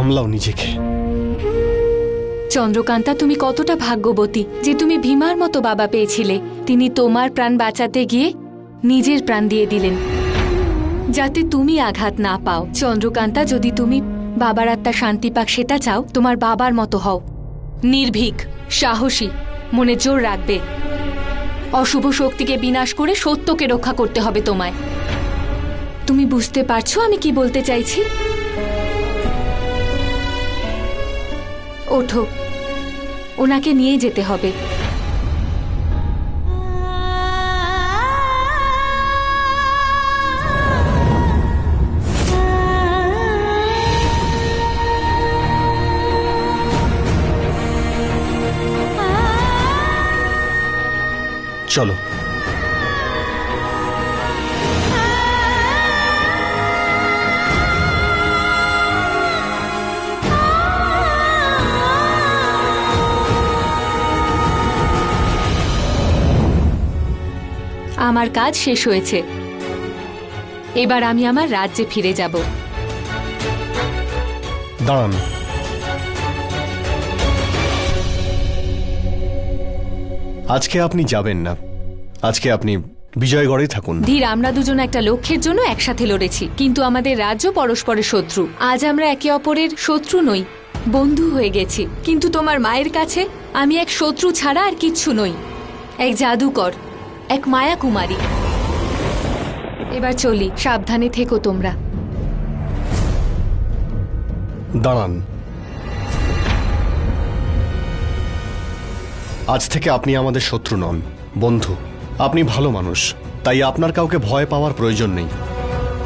সামলাও নিজেকে। চন্দ্রকান্তা, তুমি কতটা ভাগ্যবতী যে তুমি ভীমার মতো বাবা পেয়েছিলে। তিনি তোমার প্রাণ বাঁচাতে গিয়ে নিজের প্রাণ দিয়ে দিলেন যাতে তুমি আঘাত না পাও। চন্দ্রকান্তা, যদি তুমি বাবার আত্মা শান্তি পাক সেটা চাও, তোমার বাবার মতো হও, নির্ভীক, সাহসী, মনে জোর রাখবে। অশুভ শক্তিকে বিনাশ করে সত্যকে রক্ষা করতে হবে তোমায়। তুমি বুঝতে পারছো আমি কি বলতে চাইছি? ওঠো, ওনাকে নিয়ে যেতে হবে। চলো। আমার কাজ শেষ হয়েছে, এবার আমি আমার রাজ্যে ফিরে যাব। দাঁড়ান, আজকে আপনি যাবেন না, আজকে আপনি বিজয়গড়ে থাকুন। ধীর, আমরা দুজন একটা লক্ষ্যের জন্য একসাথে লড়েছি, কিন্তু আমাদের রাজ্য পরস্পরের শত্রু। আজ আমরা একে অপরের শত্রু নই, বন্ধু হয়ে গেছি। কিন্তু তোমার মায়ের কাছে আমি এক শত্রু ছাড়া আর কিচ্ছু নই, এক জাদুকর, এক মায়া কুমারী। এবার চলি, সাবধানে থেকো তোমরা। দাঁড়ান, আজ থেকে আপনি আমাদের শত্রু নন, বন্ধু। আপনি ভালো মানুষ, তাই আপনার কাউকে ভয় পাওয়ার প্রয়োজন নেই।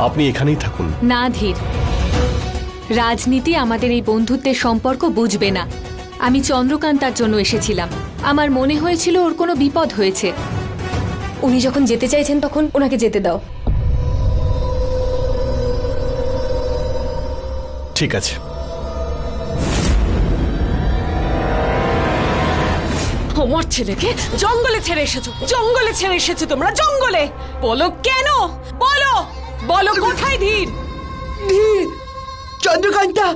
আপনি এখানেই থাকুন। না ধীর, রাজনীতি আমাদের এই বন্ধুত্বের সম্পর্ক বুঝবে না। আমি চন্দ্রকান্তার জন্য এসেছিলাম। আমার মনে হয়েছিল ওর কোনো বিপদ হয়েছে। উনি যখন যেতে চাইছেন তখন ওনাকে যেতে দাও। ঠিক আছে। আমার ছেলেকে জঙ্গলে ছেড়ে এসেছো, জঙ্গলে ছেড়ে এসেছো তোমরা, জঙ্গলে। বলো কেন, বলো, বলো কোথায় ধীর? ধীর, চন্দ্রকান্তা,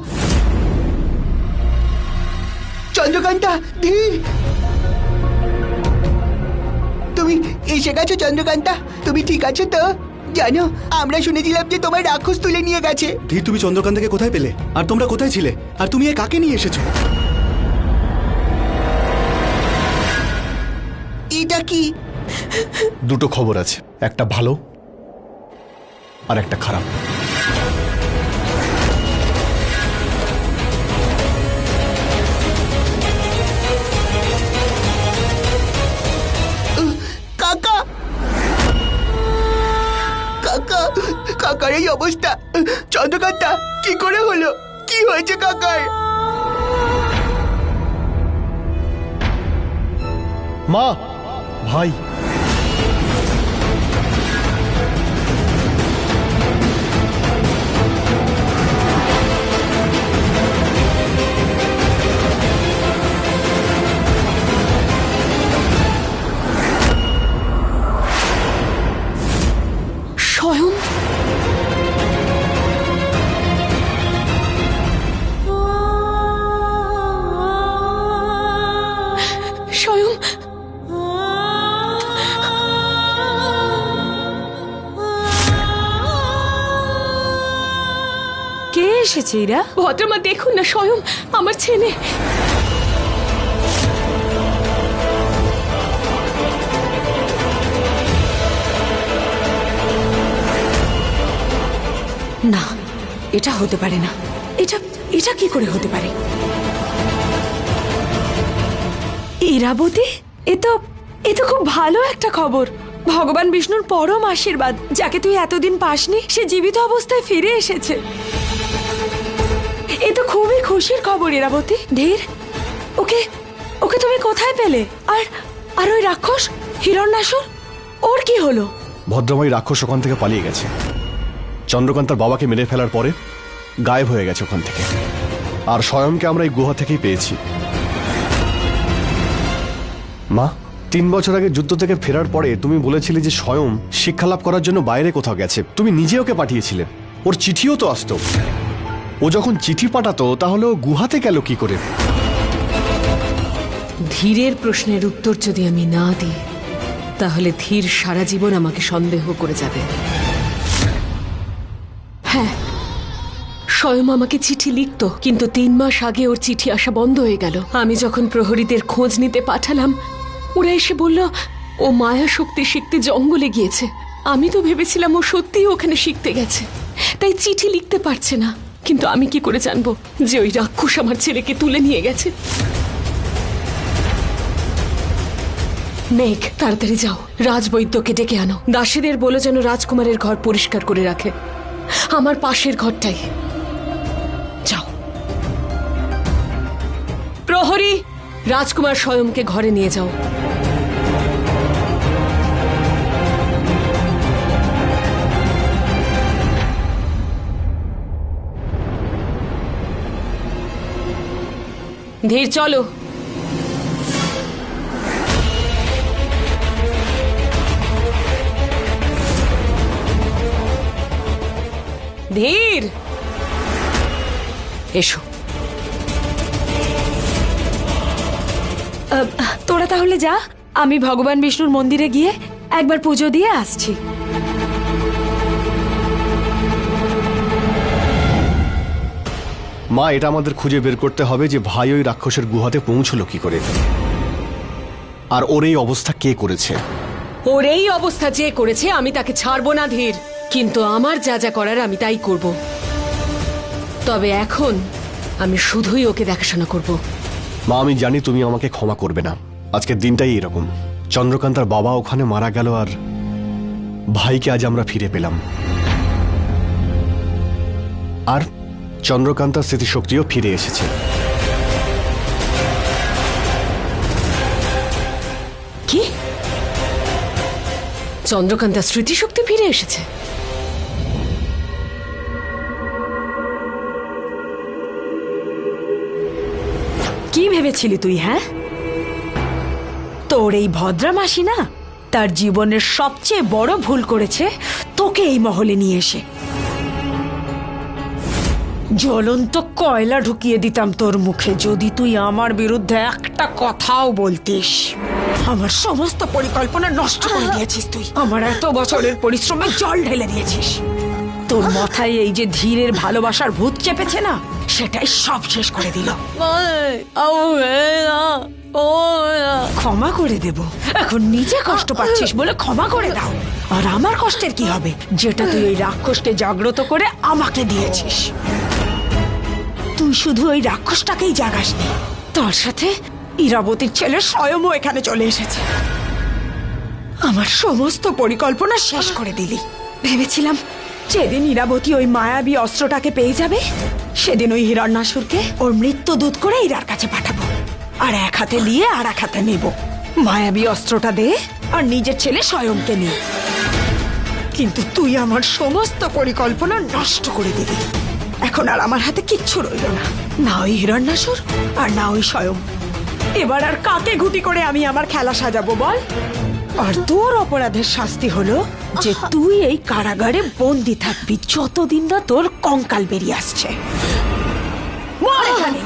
চন্দ্রকান্তা, ধীর, তুমি এসে গেছো চন্দ্রকান্তা? তুমি ঠিক আছো তো? জানো, আমরা শুনেছিলাম যে তোমার রাক্ষস তুলে নিয়ে গেছে। ধীর, তুমি চন্দ্রকান্তাকে কোথায় পেলে? আর তোমরা কোথায় ছিলে? আর তুমি এ কাকে নিয়ে এসেছো? এটা কি? দুটো খবর আছে, একটা ভালো আর একটা খারাপ। কাকা, কাকা, কাকার এই অবস্থা। চন্দ্রকান্তা, কি করে হলো? কি হয়েছে কাকার? মা, ভাই, স্বয়ং স্বয়ং কে এসেছে? এরা ভদ্রমা, দেখুন না, স্বয়ং আমার ছেলে। না, এটা হতে পারে না। এটা এটা কি করে হতে পারে? ইরাবতী, এ তো খুব ভালো একটা খবর। ভগবান বিষ্ণুর পরম আশীর্বাদ। যাকে তুই এতদিন পাসনি সে জীবিত অবস্থায় ফিরে এসেছে। এ তো খুবই খুশির খবর ইরাবতী। ধীর, ওকে ওকে তুমি কোথায় পেলে? আর ওই রাক্ষস হিরণ্যাসুর, ওর কি হলো? ভদ্রময় রাক্ষস ওখান থেকে পালিয়ে গেছে। চন্দ্রকান্তার বাবাকে মেরে ফেলার পরে গায়েব হয়ে গেছে ওখান থেকে। আর স্বয়ংকে আমরা এই গুহা থেকেই পেয়েছি। মা, 3 বছর আগে যুদ্ধ থেকে ফেরার পরে তুমি বলেছিলে যে স্বয়ং শিক্ষা লাভ করার জন্য বাইরে কোথাও গেছে। তুমি নিজে ওকে পাঠিয়েছিলে, ওর চিঠিও তো আসতো। ও ও যখন চিঠি পাঠাতো তাহলে ও গুহাতে গেল কি করে? ধীরের প্রশ্নের উত্তর যদি আমি না দিই তাহলে ধীর সারা জীবন আমাকে সন্দেহ করে যাবে। হ্যাঁ, স্বয়ং আমাকে চিঠি লিখতো, কিন্তু 3 মাস আগে ওর চিঠি আসা বন্ধ হয়ে গেল। আমি যখন প্রহরীদের খোঁজ নিতে পাঠালাম, ওরা এসে বলল ও মায়া শক্তি শিখতে জঙ্গলে গিয়েছে। আমি তো ভেবেছিলাম ও সত্যিই ওখানে শিখতে গেছে, তাই চিঠি লিখতে পারছে না। কিন্তু আমি কি করে জানবো যে ওই রাক্ষস আমার ছেলেকে তুলে নিয়ে গেছে? মেঘ, তাড়াতাড়ি যাও, রাজবৈদ্যকে ডেকে আনো। দাসীদের বলো যেন রাজকুমারের ঘর পরিষ্কার করে রাখে, আমার পাশের ঘরটাই। যাও। প্রহরী, রাজকুমার স্বয়ংকে ঘরে নিয়ে যাও। ধীর, চলো। ধীর, এসো। তোরা তাহলে যা, আমি ভগবান বিষ্ণুর মন্দিরে গিয়ে একবার পুজো দিয়ে আসছি। মা, এটা আমাদের খুঁজে বের করতে হবে যে ভাই ওই রাক্ষসের গুহাতে পৌঁছলো কি করে, আর ওর এই অবস্থা কে করেছে। ওর এই অবস্থা যে করেছে আমি তাকে ছাড়বো না ধীর, কিন্তু আমার যা যা করার আমি তাই করব। তবে এখন আমি শুধুই ওকে দেখাশোনা করব। মা, আমি জানি তুমি আমাকে ক্ষমা করবে না। আজকের দিনটাই এরকম। চন্দ্রকান্তার বাবা ওখানে মারা গেল, আর ভাইকে আজ আমরা ফিরে পেলাম, আর চন্দ্রকান্তার স্মৃতিশক্তিও ফিরে এসেছে। কি? চন্দ্রকান্তার স্মৃতিশক্তি ফিরে এসেছে? কি ভেবেছিলি তুই? হ্যাঁ, তোর এই ভদ্রা মাসি না তার জীবনের সবচেয়ে বড় ভুল করেছে তোকে এই মহলে নিয়ে এসে। জ্বলন্ত কয়লা ঢুকিয়ে দিতাম তোর মুখে যদি তুই আমার বিরুদ্ধে একটা কথাও বলতিস। আমার সমস্ত পরিকল্পনা নষ্ট করে দিয়েছিস তুই। আমার এত বছরের পরিশ্রমে জল ঢেলে দিয়েছিস। তোর মাথায় এই যে ধীরের ভালোবাসার ভূত চেপেছে না, সেটাই সব শেষ করে দিল। ক্ষমা করে দেব। এখন নিজে কষ্ট পাচ্ছিস বলে ক্ষমা করে দাও। আর আমার কষ্টের কি হবে, যেটা তুই ওই রাক্ষসকে জাগ্রত করে আমাকে দিয়েছিস। তুই শুধু ওই রাক্ষসটাকেই জাগাসনি, তার সাথে ইরাবতীর ছেলে স্বয়ংও এখানে চলে এসেছে। আমার সমস্ত পরিকল্পনা শেষ করে দিলি। ভেবেছিলাম যেদিন ইরাবতী ওই মায়াবী অস্ত্রটাকে পেয়ে যাবে, সেদিন ওই হিরণ্যাসুরকে ওর মৃত্যু দূত করে ইরার কাছে পাঠাবো, আর এক হাতে নিয়ে আর এক হাতে নেব। মায়াবী অস্ত্রটা দে আর নিজের ছেলে স্বয়ংকে নিয়ে। কিন্তু তুই আমার সমস্ত পরিকল্পনা নষ্ট করে দিলি। এখন আর আমার হাতে কিচ্ছু রইল না, না ওই হিরণ্যাসুর আর না ওই স্বয়ং। এবার আর কাকে ঘুটি করে আমি আমার খেলা সাজাবো বল? আর তোর অপরাধের শাস্তি হলো যে তুই এই কারাগারে বন্দি থাকবি যতদিন না তোর কঙ্কাল বেরিয়ে আসছে। মর এখানে।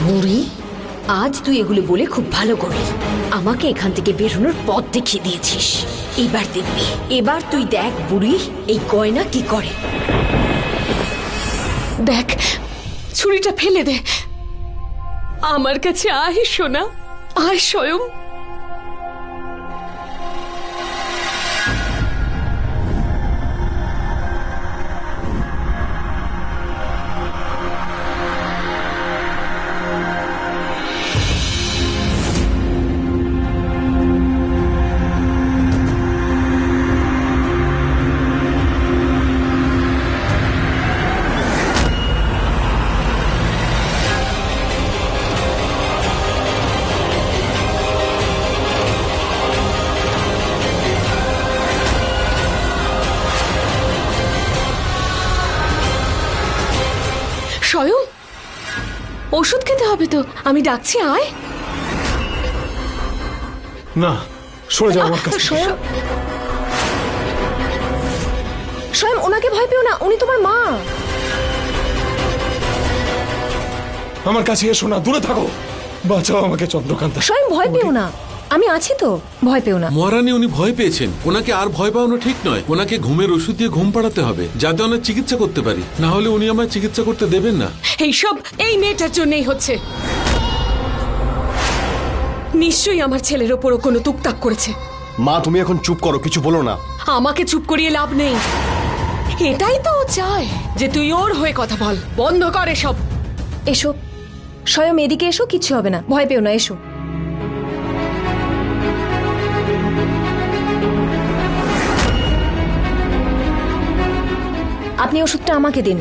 বুড়ি, আজ তুই এগুলো বলে খুব ভালো করলি। আমাকে এখান থেকে বেরোনোর পথ দেখিয়ে দিয়েছিস। এবার দেখবি, এবার তুই দেখ বুড়ি এই গয়না কি করে। দেখ, ছুরিটা ফেলে দে। আমার কাছে আয় সোনা, আয় স্বয়ং। স্বয়ং ওষুধ খেতে হবে তো, আমি ডাকছি, আয়। না, সরে যাও আমার কাছ থেকে। স্বয়ং স্বয়ং ওনাকে ভয় পেও না, উনি তোমার মা। আমার কাছে এসো না, দূরে থাকো। বাঁচাও আমাকে চন্দ্রকান্তা। স্বয়ং ভয় পেও না, আমি আছি তো, ভয় পেও না। মহারানী, উনি ভয় পেয়েছেন। ওনাকে আর ভয় পাওয়ানো ঠিক নয়। ওনাকে ঘুমের ওষুধ দিয়ে ঘুম পাড়াতে হবে, যাতে ওনার চিকিৎসা করতে পারি। না হলে উনি আমায় চিকিৎসা করতে দেবেন না। এইসব এই মেয়েটার জন্যই হচ্ছে। নিশ্চয়ই আমার ছেলের ওপরও কোনো তুকতাক করেছে। মা তুমি এখন চুপ করো, কিছু বলো না। আমাকে চুপ করিয়ে লাভ নেই। এটাই তো ও চায় যে তুই ওর হয়ে কথা বল। বন্ধ কর এসব। এসো স্বয়ং, এদিকে এসো, কিচ্ছু হবে না, ভয় পেও না, এসো। আপনি ওষুধটা আমাকে দিন,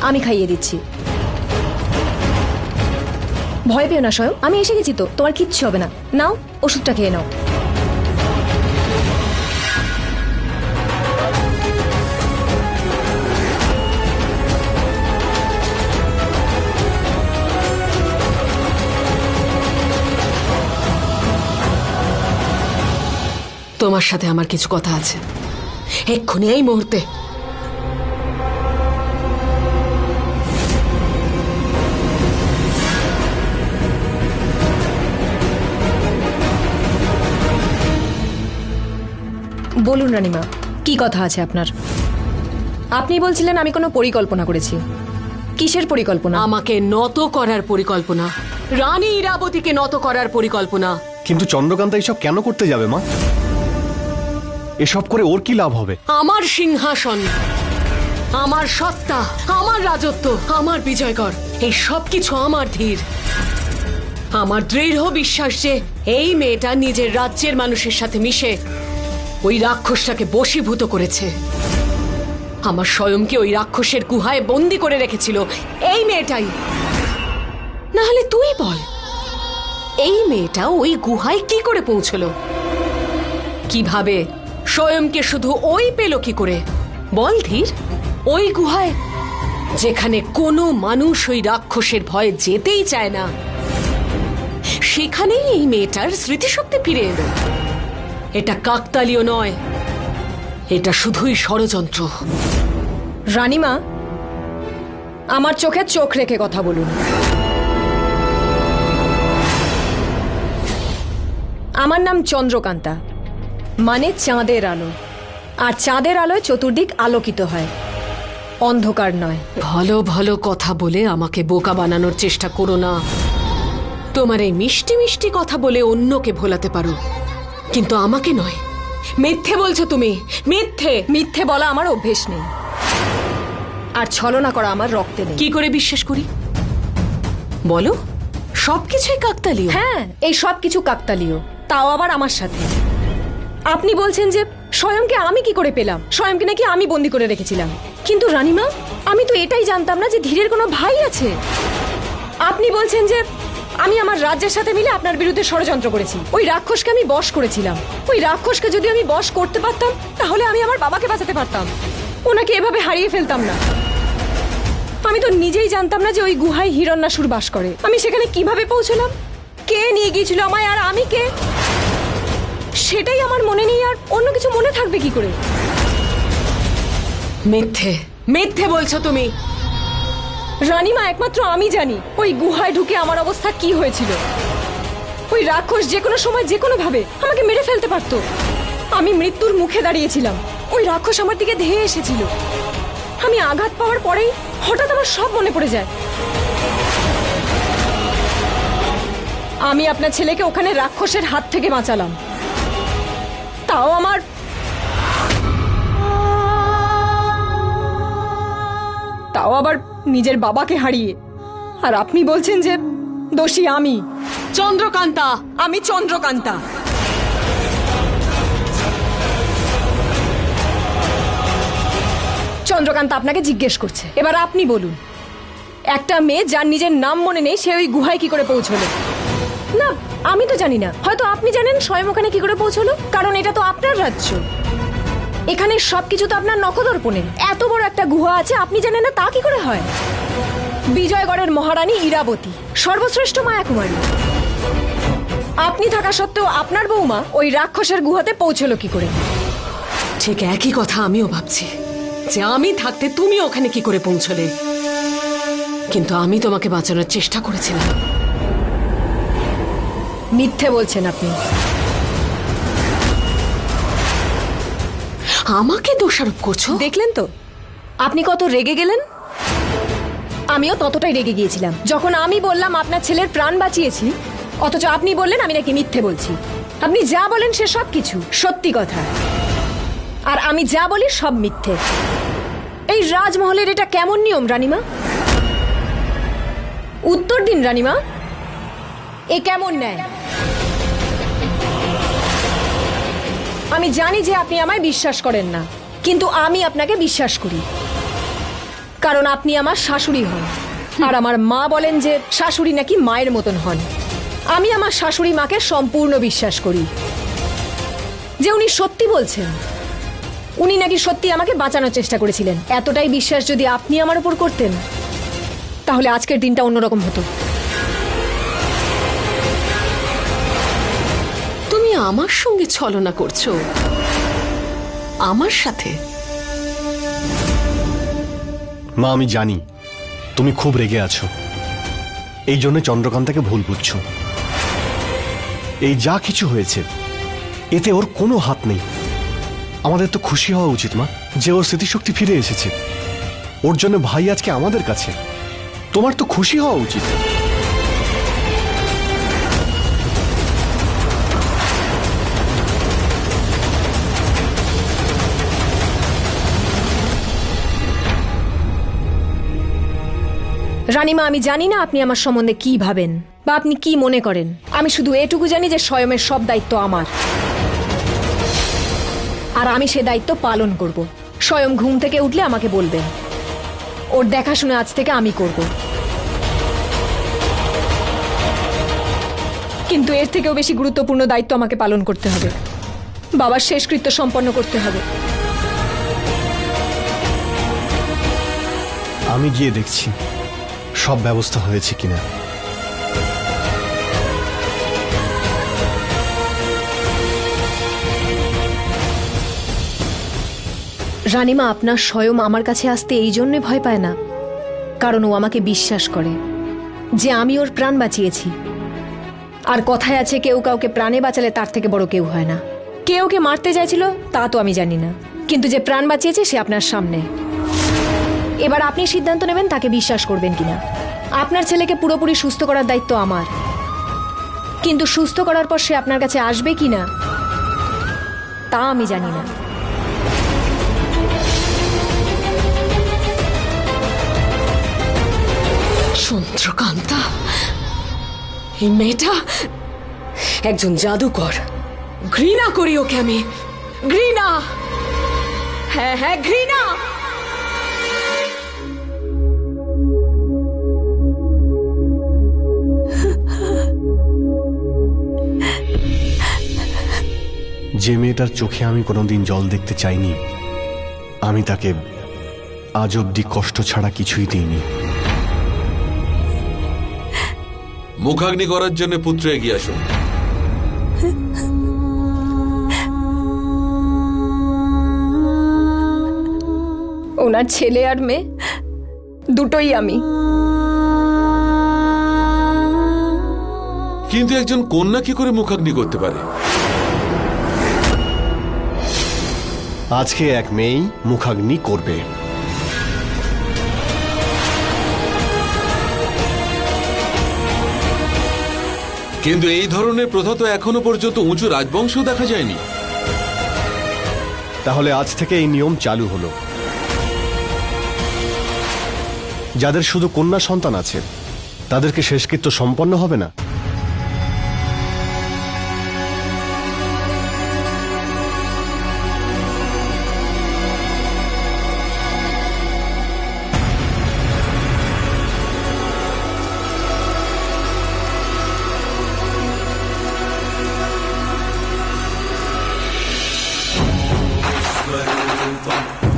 আমি খাইয়ে দিচ্ছি। ভয় পেও না স্বয়ং, আমি এসে গেছি তো, তোমার কিচ্ছু হবে না। নাও ওষুধটা খেয়ে নাও। তোমার সাথে আমার কিছু কথা আছে, এক্ষুনি, এই মুহূর্তে। বলুন রানীমা, কি কথা আছে আপনার? আপনি বলছিলেন আমি কোনো পরিকল্পনা করেছি। কিসের পরিকল্পনা? আমাকে নত করার পরিকল্পনা, রানী ইরাবতীকে নত করার পরিকল্পনা। কিন্তু চন্দ্রকান্তা এসব কেন করতে যাবে মা? এসব করে ওর কি লাভ হবে? আমার সিংহাসন, আমার সত্তা, আমার রাজত্ব, আমার বিজয়গড়, এই সব কিছু আমার ধীর। আমার দৃঢ় বিশ্বাস যে এই মেয়েটা নিজের রাজ্যের মানুষের সাথে মিশে ওই রাক্ষসটাকে বশীভূত করেছে। আমার স্বয়ংকে ওই রাক্ষসের গুহায় বন্দি করে রেখেছিল এই মেয়েটাই। না হলে তুই বল, এই মেয়েটা ওই গুহায় কি করে পৌঁছলো? কিভাবে? স্বয়ংকে শুধু ওই পেল কি করে? বল ধীর। ওই গুহায়, যেখানে কোনো মানুষ ওই রাক্ষসের ভয়ে যেতেই চায় না, সেখানেই এই মেয়েটার স্মৃতিশক্তি ফিরে এলো। এটা কাকতালীয় নয়, এটা শুধুই ষড়যন্ত্র। রানীমা, আমার চোখে চোখ রেখে কথা বলুন। আমার নাম চন্দ্রকান্তা, মানে চাঁদের আলো। আর চাঁদের আলোয় চতুর্দিক আলোকিত হয়, অন্ধকার নয়। ভালো ভালো কথা বলে আমাকে বোকা বানানোর চেষ্টা করো না। তোমার এই মিষ্টি মিষ্টি কথা বলে অন্যকে ভোলাতে পারো, কিন্তু আমাকে নয়। মিথ্যে বলছো তুমি, মিথ্যে। মিথ্যে বলা আমার অভ্যেস নেই, আর ছলনা করা আমার রক্তে নেই। কি করে বিশ্বাস করি বলো? সবকিছুই কাকতালীয়। হ্যাঁ, এই সব কিছু কাকতালীয়, তাও আবার আমার সাথে। আপনি বলছেন যে স্বয়ংকে আমি কি করে পেলাম, স্বয়ংকে নাকি আমি বন্দি করে রেখেছিলাম। কিন্তু রানীমা, আমি তো এটাই জানতাম না যে ধীরের কোনো ভাই আছে। আপনি বলছেন যে আমি আমার রাজ্যের সাথে মিলে আপনার বিরুদ্ধে ষড়যন্ত্র করেছি। ওই রাক্ষসকে আমি বশ করেছিলাম। ওই রাক্ষসকে যদি আমি বশ করতে পারতাম, তাহলে আমি আমার বাবাকে বাঁচাতে পারতাম, ওনাকে এভাবে হারিয়ে ফেলতাম না। আমি তো নিজেই জানতাম না যে ওই গুহায় হিরণ্যাসুর বাস করে। আমি সেখানে কিভাবে পৌঁছলাম, কে নিয়ে গিয়েছিল আমায়, আর আমি কে, সেটাই আমার মনে নেই। আর অন্য কিছু মনে থাকবে কি করে? মিথ্যে, মিথ্যে বলছো তুমি। রানীমা, একমাত্র আমি জানি ওই গুহায় ঢুকে আমার অবস্থা কি হয়েছিল। ওই রাক্ষস যে কোনো সময় যে কোনো ভাবে আমাকে মেরে ফেলতে পারতো। আমি মৃত্যুর মুখে দাঁড়িয়েছিলাম, ওই রাক্ষস আমার দিকে ধেয়ে এসেছিল। আমি আঘাত পাওয়ার পরেই হঠাৎ আমার সব মনে পড়ে যায়। আমি আপনার ছেলেকে ওখানে রাক্ষসের হাত থেকে বাঁচালাম, তাও আবার নিজের বাবাকে হারিয়ে। আর আপনি বলছেন যে দোষী আমি। চন্দ্রকান্তা, আমি চন্দ্রকান্তা। চন্দ্রকান্তা আপনাকে জিজ্ঞেস করছে, এবার আপনি বলুন, একটা মেয়ে যার নিজের নাম মনে নেই, সে ওই গুহায় কি করে পৌঁছলো? না, আমি তো জানি না, হয়তো আপনি জানেন স্বয়ং ওখানে কি করে পৌঁছলো, কারণ এটা তো আপনার রাজ্য। এখানে সবকিছু তো আপনার নখদর্পণে। এত বড় একটা গুহা আছে, আপনি জানেন না তা কি করে হয়? বিজয়গড়ের মহারানী ইরাবতী, সর্বশ্রেষ্ঠ মায়া কুমারী। আপনি থাকা সত্ত্বেও আপনার বৌমা ওই রাক্ষসের গুহাতে পৌঁছলো কি করে? ঠিক একই কথা আমিও ভাবছি, যে আমি থাকতে তুমি ওখানে কি করে পৌঁছলে। কিন্তু আমি তোমাকে বাঁচানোর চেষ্টা করেছিলাম। মিথ্যে বলছেন আপনি। আমাকে দোষারোপ করছো? দেখলেন তো আপনি কত রেগে গেলেন। আমিও ততটাই রেগে গিয়েছিলাম যখন আমি বললাম আপনার ছেলের প্রাণ বাঁচিয়েছি, অথচ আপনি বললেন আমি নাকি মিথ্যে বলছি। আপনি যা বলেন সে সব কিছু সত্যি কথা, আর আমি যা বলি সব মিথ্যে। এই রাজমহলের এটা কেমন নিয়ম রানীমা? উত্তর দিন রানীমা, এ কেমন ন্যায়? আমি জানি যে আপনি আমায় বিশ্বাস করেন না, কিন্তু আমি আপনাকে বিশ্বাস করি, কারণ আপনি আমার শাশুড়ি হন। আর আমার মা বলেন যে শাশুড়ি নাকি মায়ের মতন হন। আমি আমার শাশুড়ি মাকে সম্পূর্ণ বিশ্বাস করি যে উনি সত্যি বলছেন। উনি নাকি সত্যি আমাকে বাঁচানোর চেষ্টা করেছিলেন। এতটাই বিশ্বাস যদি আপনি আমার উপর করতেন, তাহলে আজকের দিনটা অন্যরকম হতো। তুমি আমার সঙ্গে ছলনা করছো? আমার সাথে? মা, আমি জানি তুমি খুব রেগে আছো, এই জন্য চন্দ্রকান্তাকে ভুল বুঝছো। এই যা কিছু হয়েছে এতে ওর কোনো হাত নেই। আমাদের তো খুশি হওয়া উচিত মা, যে ওর স্মৃতিশক্তি ফিরে এসেছে। ওর জন্য ভাই আজকে আমাদের কাছে। তোমার তো খুশি হওয়া উচিত। রানীমা, আমি জানি না আপনি আমার সম্বন্ধে কি ভাবেন বা আপনি কি মনে করেন। আমি শুধু এটুকু জানি যে স্বয়মের সব দায়িত্ব আমার, আর আমি সে দায়িত্ব পালন করব। স্বয়ং ঘুম থেকে উঠলে আমাকে বলবেন, ওর দেখাশোনা আজ থেকে আমি করব। কিন্তু এর থেকেও বেশি গুরুত্বপূর্ণ দায়িত্ব আমাকে পালন করতে হবে। বাবার শেষকৃত্য সম্পন্ন করতে হবে। আমি গিয়ে দেখছি সব ব্যবস্থা হয়েছে কিনা। রানীমা, আপনার স্বয়ং আমার কাছে আসতে এই জন্যে ভয় পায় না, কারণ ও আমাকে বিশ্বাস করে যে আমি ওর প্রাণ বাঁচিয়েছি। আর কথায় আছে, কেউ কাউকে প্রাণে বাঁচালে তার থেকে বড় কেউ হয় না। কে ওকে মারতে চাইছিল তা তো আমি জানি না, কিন্তু যে প্রাণ বাঁচিয়েছে সে আপনার সামনে। এবার আপনি সিদ্ধান্ত নেবেন তাকে বিশ্বাস করবেন কিনা। আপনার ছেলেকে পুরোপুরি সুস্থ করার দায়িত্ব আমার, কিন্তু সুস্থ করার পর সে আপনার কাছে আসবে কিনা তা আমি জানি না। চন্দ্রকান্তা, এই মেয়েটা একজন জাদুকর। ঘৃণা করি ওকে আমি, ঘৃণা। হ্যাঁ হ্যাঁ, ঘৃণা। যে মেয়েটার চোখে আমি কোনোদিন জল দেখতে চাইনি, আমি তাকে আজ অব্দি কষ্ট ছাড়া কিছুই দিইনি। মুখাগ্নি করার জন্য পুত্র এগিয়ে আসুন। ওনার ছেলে আর মেয়ে দুটোই আমি। কিন্তু একজন কন্যা কি করে মুখাগ্নি করতে পারে? আজকে এক মেয়েই মুখাগ্নি করবে। কিন্তু এই ধরনের প্রথা তো এখনো পর্যন্ত উঁচু রাজবংশেও দেখা যায়নি। তাহলে আজ থেকে এই নিয়ম চালু হলো। যাদের শুধু কন্যা সন্তান আছে তাদেরকে শেষকৃত্য সম্পন্ন হবে না।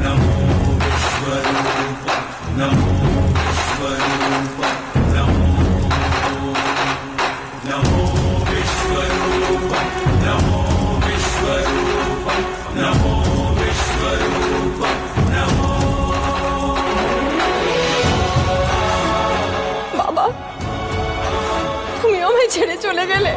नमो विश्वरूप नमो विश्वरूप ছেড়ে চলে গেলে